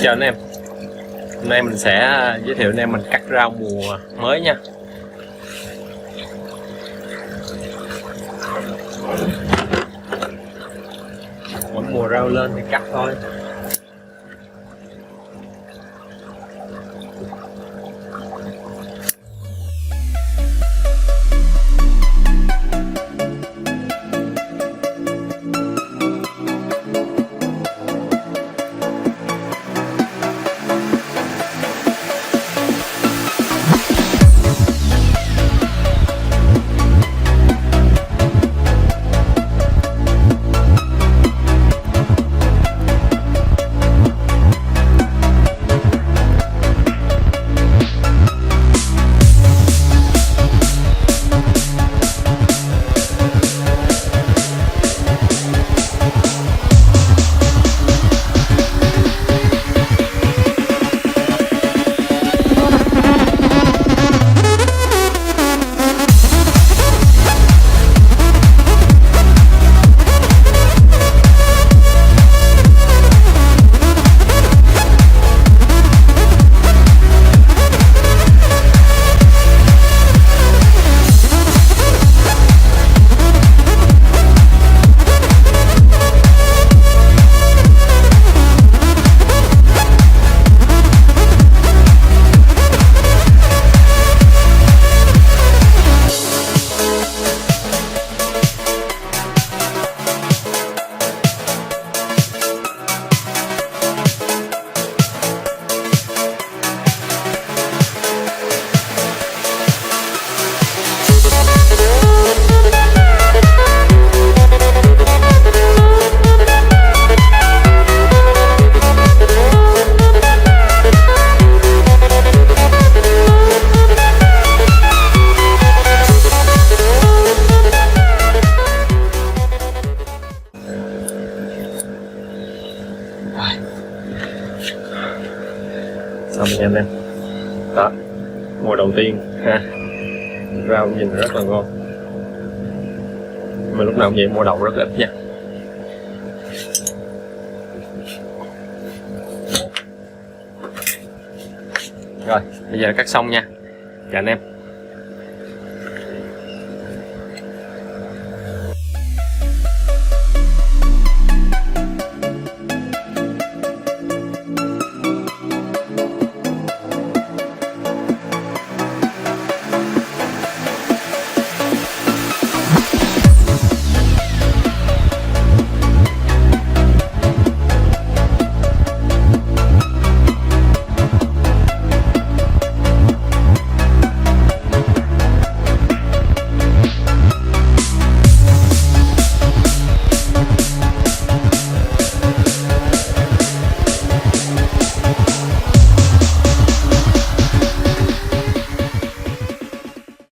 Chào anh em. Hôm nay mình sẽ giới thiệu anh em mình cắt rau mùa mới nha. Mỗi mùa rau lên thì cắt thôi. Xong nha anh em. Đó, mùa đầu tiên ha. Rau nhìn rất là ngon. Mà lúc nào cũng vậy, mua đậu rất ít nha. Rồi, bây giờ cắt xong nha. Chào anh em.